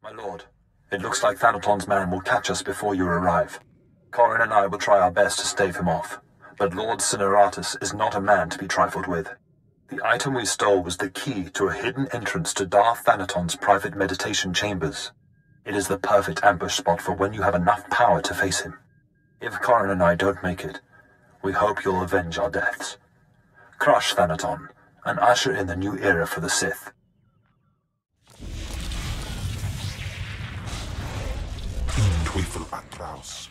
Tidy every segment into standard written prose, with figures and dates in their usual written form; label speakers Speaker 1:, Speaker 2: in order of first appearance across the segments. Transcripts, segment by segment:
Speaker 1: My lord, it looks like Thanaton's man will catch us before you arrive. Corrin and I will try our best to stave him off, but Lord Cineratus is not a man to be trifled with. The item we stole was the key to a hidden entrance to Darth Thanaton's private meditation chambers. It is the perfect ambush spot for when you have enough power to face him. If Corrin and I don't make it, we hope you'll avenge our deaths. Crush Thanaton, and usher in the new era for the Sith.
Speaker 2: Teufel Atraus.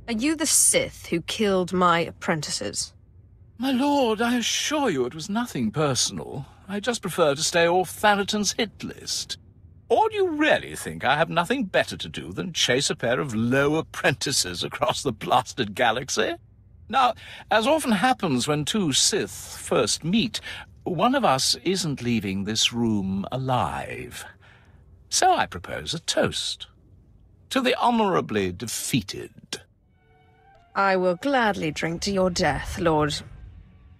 Speaker 3: Are you the Sith who killed my apprentices?
Speaker 4: My lord, I assure you it was nothing personal. I just prefer to stay off Thanaton's hit list. Or do you really think I have nothing better to do than chase a pair of low apprentices across the blasted galaxy? Now, as often happens when two Sith first meet, one of us isn't leaving this room alive. So I propose a toast. To the honorably defeated.
Speaker 3: I will gladly drink to your death, Lord...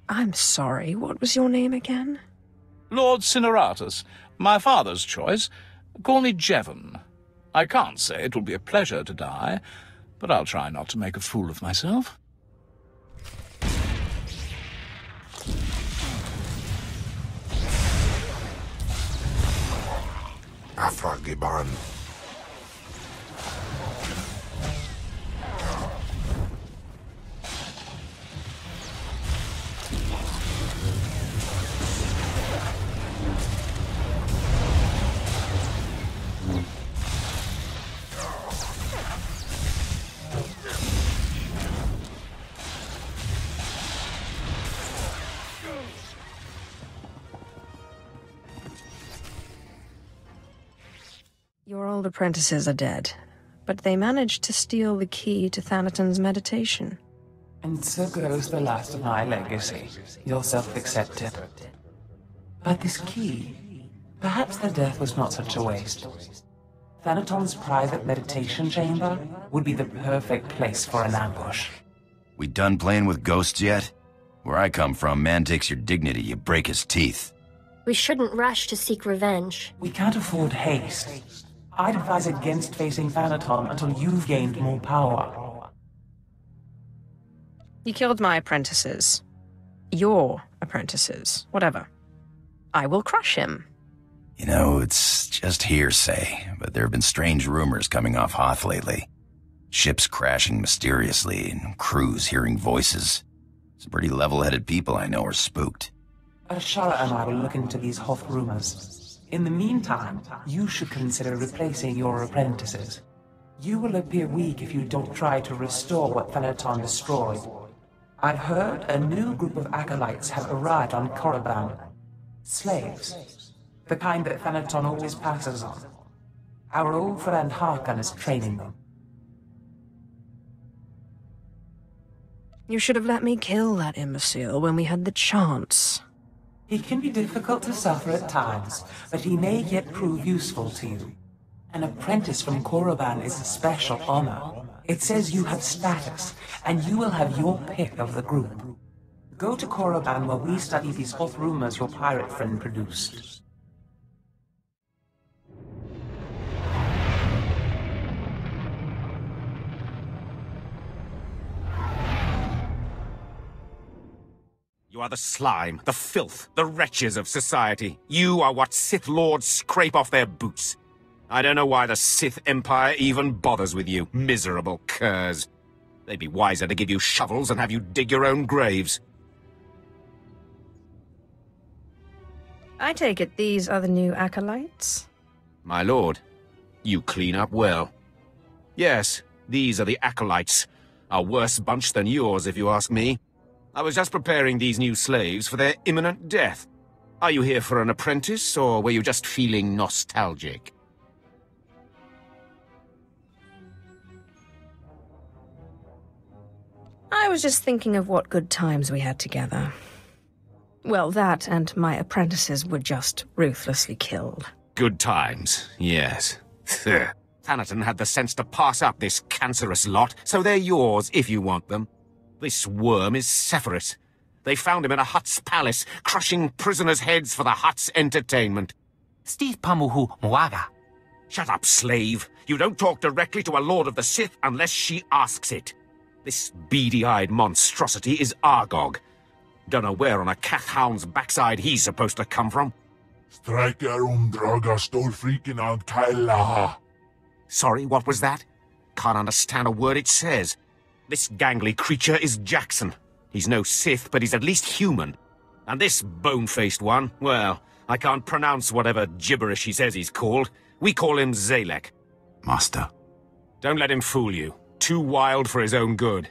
Speaker 3: I'm sorry, what was your name again?
Speaker 4: Lord Cineratus, my father's choice. Call me Jevon. I can't say it will be a pleasure to die, but I'll try not to make a fool of myself.
Speaker 2: Afragiban.
Speaker 3: Your old apprentices are dead, but they managed to steal the key to Thanaton's meditation.
Speaker 5: And so goes the last of my legacy. You'll self-accept it. But this key, perhaps their death was not such a waste. Thanaton's private meditation chamber would be the perfect place for an ambush.
Speaker 6: We done playing with ghosts yet? Where I come from, man takes your dignity, you break his teeth.
Speaker 7: We shouldn't rush to seek revenge.
Speaker 5: We can't afford haste. I'd advise against facing Thanaton until you've gained more power.
Speaker 3: You killed my apprentices. Your apprentices. Whatever. I will crush him.
Speaker 6: You know, it's just hearsay, but there have been strange rumors coming off Hoth lately. Ships crashing mysteriously, and crews hearing voices. Some pretty level-headed people I know are spooked.
Speaker 5: Ashara and I will look into these Hoth rumors. In the meantime, you should consider replacing your apprentices. You will appear weak if you don't try to restore what Thanaton destroyed. I've heard a new group of acolytes have arrived on Korriban. Slaves. The kind that Thanaton always passes on. Our old friend Harkon is training them.
Speaker 3: You should have let me kill that imbecile when we had the chance.
Speaker 5: He can be difficult to suffer at times, but he may yet prove useful to you. An apprentice from Korriban is a special honor. It says you have status, and you will have your pick of the group. Go to Korriban while we study these Hoth rumors your pirate friend produced.
Speaker 8: You are the slime, the filth, the wretches of society. You are what Sith Lords scrape off their boots. I don't know why the Sith Empire even bothers with you, miserable curs. They'd be wiser to give you shovels and have you dig your own graves.
Speaker 3: I take it these are the new acolytes?
Speaker 8: My lord, you clean up well. Yes, these are the acolytes. A worse bunch than yours, if you ask me. I was just preparing these new slaves for their imminent death. Are you here for an apprentice, or were you just feeling nostalgic?
Speaker 3: I was just thinking of what good times we had together. Well, that and my apprentices were just ruthlessly killed.
Speaker 8: Good times, yes. Thanaton had the sense to pass up this cancerous lot, so they're yours if you want them. This worm is Sephirus. They found him in a Hutt's palace, crushing prisoners' heads for the Hutt's entertainment.
Speaker 5: Steve Pamuhu Mwaga.
Speaker 8: Shut up, slave. You don't talk directly to a Lord of the Sith unless she asks it. This beady-eyed monstrosity is Argog. Don't know where on a cat-hound's backside he's supposed to come from.
Speaker 2: Striker Draga Stolfreakin on Kaila.
Speaker 8: Sorry, what was that? Can't understand a word it says. This gangly creature is Jackson. He's no Sith, but he's at least human. And this bone-faced one, well, I can't pronounce whatever gibberish he says he's called. We call him Zalek.
Speaker 6: Master.
Speaker 8: Don't let him fool you. Too wild for his own good.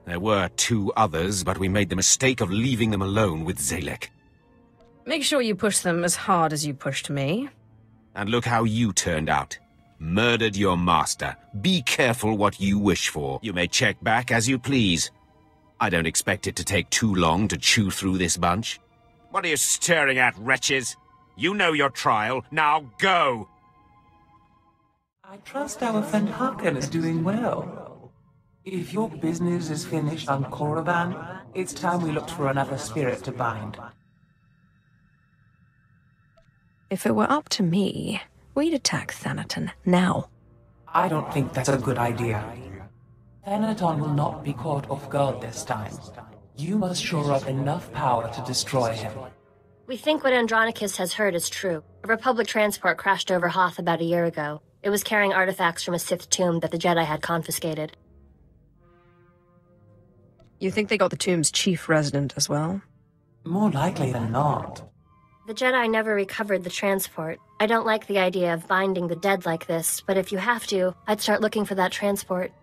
Speaker 8: There were 2 others, but we made the mistake of leaving them alone with Zalek.
Speaker 3: Make sure you push them as hard as you pushed me.
Speaker 8: And look how you turned out. Murdered your master. Be careful what you wish for. You may check back as you please. I don't expect it to take too long to chew through this bunch. What are you staring at, wretches? You know your trial. Now go!
Speaker 5: I trust our friend Harkon is doing well. If your business is finished on Korriban, it's time we looked for another spirit to bind.
Speaker 3: If it were up to me, we'd attack Thanaton now.
Speaker 5: I don't think that's a good idea. Thanaton will not be caught off guard this time. You must shore up enough power to destroy him.
Speaker 7: We think what Andronicus has heard is true. A Republic transport crashed over Hoth about a year ago. It was carrying artifacts from a Sith tomb that the Jedi had confiscated.
Speaker 3: You think they got the tomb's chief resident as well?
Speaker 5: More likely than not.
Speaker 7: The Jedi never recovered the transport. I don't like the idea of binding the dead like this, but if you have to, I'd start looking for that transport.